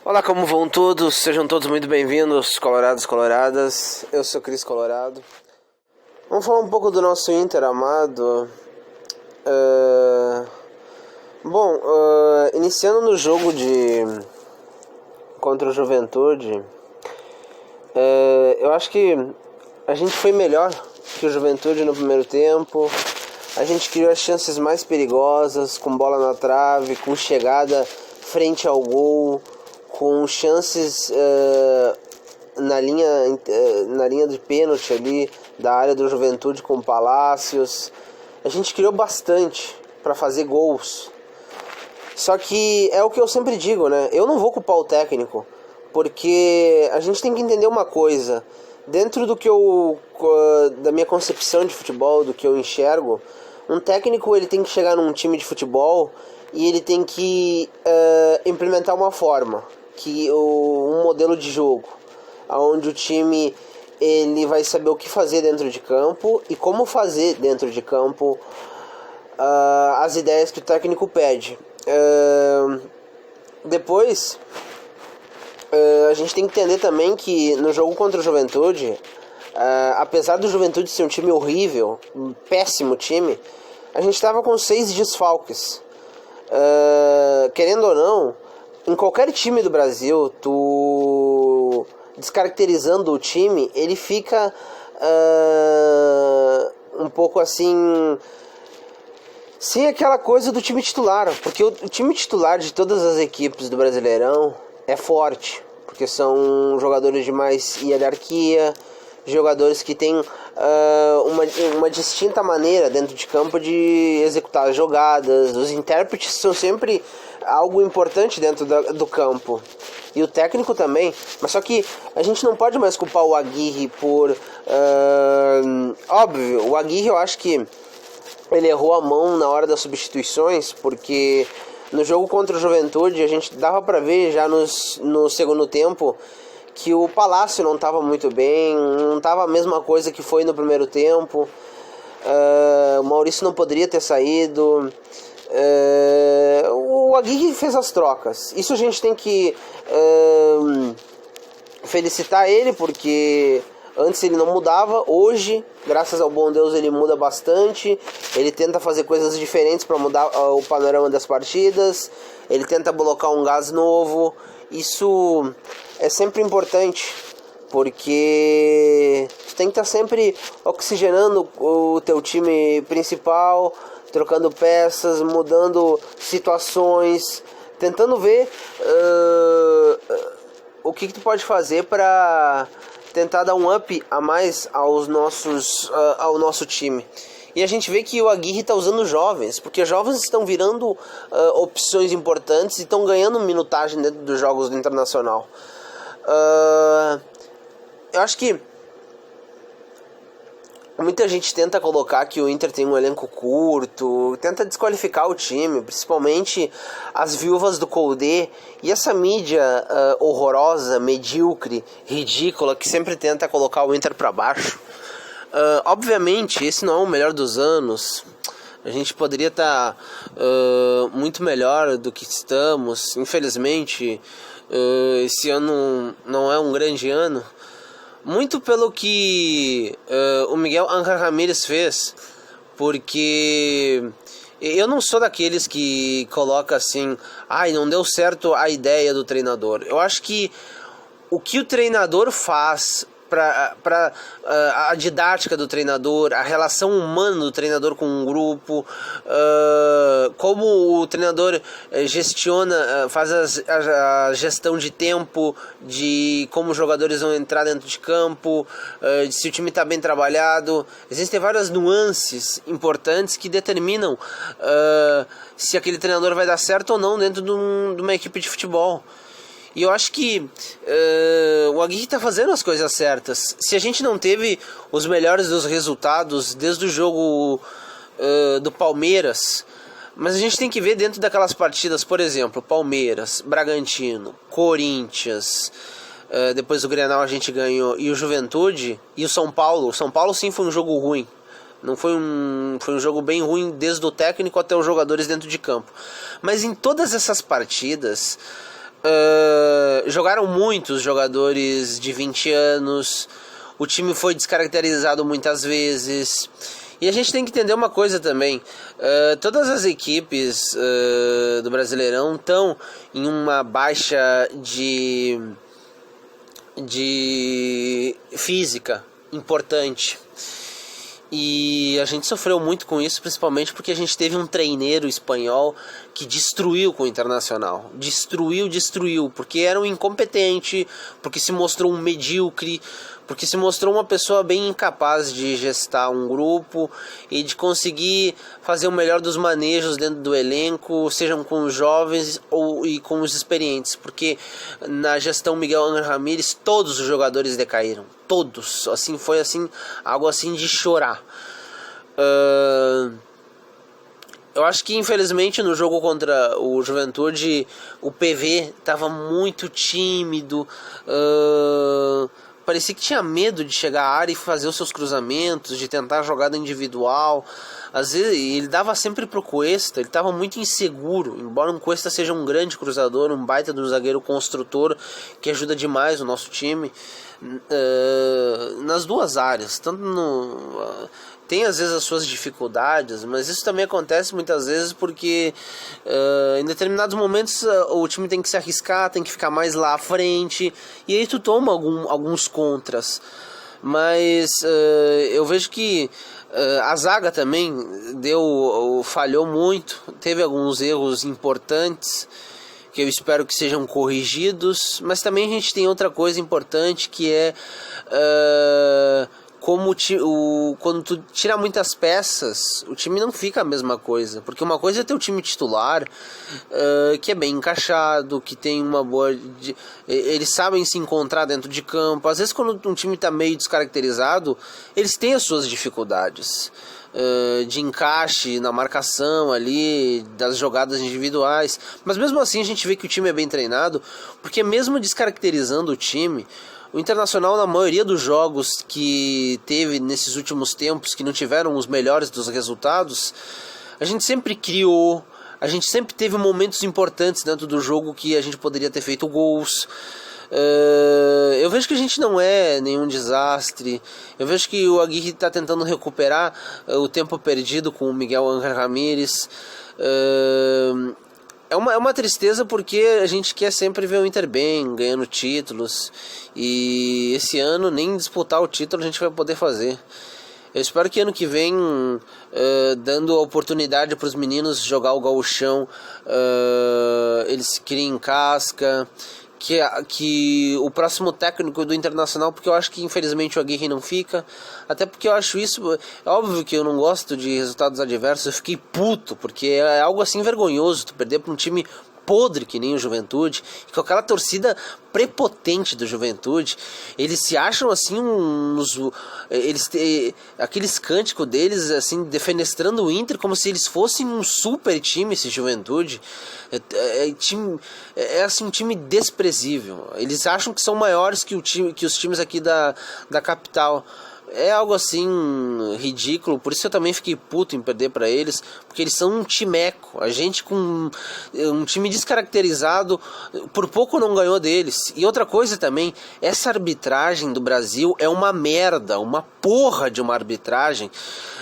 Olá, como vão todos? Sejam todos muito bem-vindos, colorados e coloradas. Eu sou Cris Colorado. Vamos falar um pouco do nosso Inter amado. Iniciando no jogo contra o Juventude, eu acho que a gente foi melhor que o Juventude no primeiro tempo. A gente criou as chances mais perigosas, com bola na trave, com chegada frente ao gol, com chances na linha de pênalti ali da área do Juventude com Palácios. A gente criou bastante para fazer gols. Só que é o que eu sempre digo, né? Eu não vou culpar o técnico, porque a gente tem que entender uma coisa. Dentro da minha concepção de futebol, do que eu enxergo, um técnico ele tem que chegar num time de futebol e ele tem que implementar uma forma, um modelo de jogo, onde o time ele vai saber o que fazer dentro de campo e como fazer dentro de campo as ideias que o técnico pede. Depois, a gente tem que entender também que no jogo contra o Juventude, apesar do Juventude ser um time horrível, um péssimo time, a gente estava com 6 desfalques. Querendo ou não, em qualquer time do Brasil, tu descaracterizando o time, ele fica um pouco assim, sem aquela coisa do time titular, porque o time titular de todas as equipes do Brasileirão é forte, porque são jogadores de mais hierarquia, jogadores que têm uma distinta maneira dentro de campo de executar as jogadas. Os intérpretes são sempre algo importante dentro do campo, e o técnico também. Mas só que a gente não pode mais culpar o Aguirre por... óbvio, o Aguirre, eu acho que ele errou a mão na hora das substituições, porque no jogo contra o Juventude a gente dava para ver já no segundo tempo que o Palácio não estava muito bem, não estava a mesma coisa que foi no primeiro tempo. O Maurício não poderia ter saído. O Aguirre fez as trocas. Isso a gente tem que felicitar ele, porque antes ele não mudava. Hoje, graças ao bom Deus, ele muda bastante. Ele tenta fazer coisas diferentes para mudar o panorama das partidas. Ele tenta colocar um gás novo. Isso é sempre importante, porque tu tem que estar sempre oxigenando o teu time principal, trocando peças, mudando situações, tentando ver o que tu pode fazer para tentar dar um up a mais ao nosso time. E a gente vê que o Aguirre está usando jovens, porque jovens estão virando opções importantes e estão ganhando minutagem dentro dos jogos do Internacional. Eu acho que muita gente tenta colocar que o Inter tem um elenco curto, tenta desqualificar o time, principalmente as viúvas do Koudé e essa mídia horrorosa, medíocre, ridícula, que sempre tenta colocar o Inter para baixo. Obviamente, esse não é o melhor dos anos. A gente poderia estar muito melhor do que estamos. Infelizmente, esse ano não é um grande ano. Muito pelo que o Miguel Ángel Ramírez fez. Porque eu não sou daqueles que coloca assim: não deu certo a ideia do treinador. Eu acho que o que o treinador faz, a didática do treinador, a relação humana do treinador com um grupo, como o treinador gestiona, faz a gestão de tempo, de como os jogadores vão entrar dentro de campo, se o time está bem trabalhado. Existem várias nuances importantes que determinam se aquele treinador vai dar certo ou não dentro de uma equipe de futebol. E eu acho que o Aguirre está fazendo as coisas certas. Se a gente não teve os melhores dos resultados desde o jogo do Palmeiras, mas a gente tem que ver dentro daquelas partidas, por exemplo, Palmeiras, Bragantino, Corinthians, depois do Grenal a gente ganhou, e o Juventude, e o São Paulo. O São Paulo sim foi um jogo ruim. Não foi um jogo bem ruim, desde o técnico até os jogadores dentro de campo. Mas em todas essas partidas, Jogaram muitos jogadores de 20 anos, o time foi descaracterizado muitas vezes. E a gente tem que entender uma coisa também, todas as equipes do Brasileirão estão em uma baixa de física importante. E a gente sofreu muito com isso, principalmente porque a gente teve um treineiro espanhol que destruiu com o Internacional. Destruiu, porque era um incompetente, porque se mostrou um medíocre, porque se mostrou uma pessoa bem incapaz de gestar um grupo e de conseguir fazer o melhor dos manejos dentro do elenco, sejam com os jovens e com os experientes, porque na gestão Miguel Ángel Ramírez todos os jogadores decaíram, todos, assim, foi assim, algo assim de chorar. Eu acho que infelizmente no jogo contra o Juventude o PV estava muito tímido, parecia que tinha medo de chegar à área e fazer os seus cruzamentos, de tentar jogada individual. Às vezes ele dava sempre pro Cuesta, ele estava muito inseguro, embora o Cuesta seja um grande cruzador, um baita de um zagueiro construtor que ajuda demais o nosso time nas duas áreas, tanto tem às vezes as suas dificuldades, mas isso também acontece muitas vezes porque em determinados momentos o time tem que se arriscar, tem que ficar mais lá à frente, e aí tu toma alguns contras. Mas eu vejo que a zaga também falhou muito, teve alguns erros importantes que eu espero que sejam corrigidos, mas também a gente tem outra coisa importante que é quando tu tira muitas peças, o time não fica a mesma coisa, porque uma coisa é ter o time titular que é bem encaixado, que tem uma boa eles sabem se encontrar dentro de campo. Às vezes quando um time está meio descaracterizado, eles têm as suas dificuldades de encaixe na marcação ali, das jogadas individuais, mas mesmo assim a gente vê que o time é bem treinado, porque mesmo descaracterizando o time, o Internacional, na maioria dos jogos que teve nesses últimos tempos, que não tiveram os melhores dos resultados, a gente sempre criou, a gente sempre teve momentos importantes dentro do jogo que a gente poderia ter feito gols. Eu vejo que a gente não é nenhum desastre. Eu vejo que o Aguirre está tentando recuperar o tempo perdido com o Miguel Ángel Ramírez. É uma tristeza porque a gente quer sempre ver o Inter bem, ganhando títulos, e esse ano nem disputar o título a gente vai poder fazer. Eu espero que ano que vem, dando a oportunidade para os meninos jogar o gauchão, eles criem casca, que o próximo técnico do Internacional, porque eu acho que infelizmente o Aguirre não fica, até porque eu acho isso, é óbvio que eu não gosto de resultados adversos, eu fiquei puto, porque é algo assim vergonhoso, tu perder para um time podre que nem o Juventude, com aquela torcida prepotente do Juventude, eles se acham assim aqueles cânticos deles assim defenestrando o Inter como se eles fossem um super time, esse Juventude. É assim um time desprezível. Eles acham que são maiores que os times aqui da capital. É algo assim ridículo, por isso eu também fiquei puto em perder para eles, porque eles são um timeco. A gente com um time descaracterizado, por pouco não ganhou deles. E outra coisa também, essa arbitragem do Brasil é uma merda, uma porra de uma arbitragem.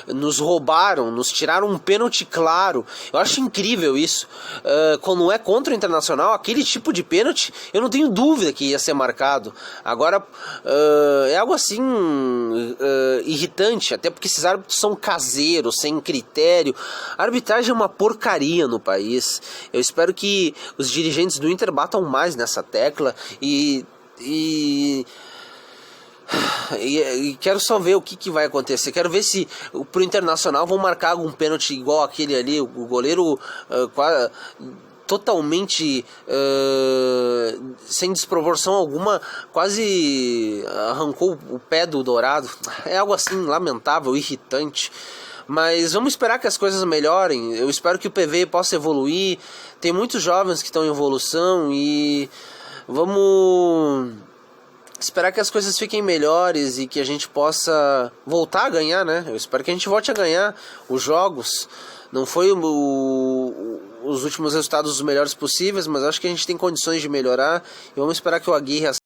Nos roubaram, nos tiraram um pênalti claro. Eu acho incrível isso. Quando é contra o Internacional, aquele tipo de pênalti, eu não tenho dúvida que ia ser marcado. Agora, é algo assim irritante, até porque esses árbitros são caseiros, sem critério. A arbitragem é uma porcaria no país. Eu espero que os dirigentes do Inter batam mais nessa tecla e quero só ver o que vai acontecer. Quero ver se pro Internacional vão marcar algum pênalti igual aquele ali. O goleiro totalmente sem desproporção alguma, quase arrancou o pé do Dourado. É algo assim lamentável, irritante. Mas vamos esperar que as coisas melhorem. Eu espero que o PV possa evoluir. Tem muitos jovens que estão em evolução e vamos esperar que as coisas fiquem melhores e que a gente possa voltar a ganhar, né? Eu espero que a gente volte a ganhar os jogos. Não foi os últimos resultados os melhores possíveis, mas acho que a gente tem condições de melhorar e vamos esperar que o Aguirre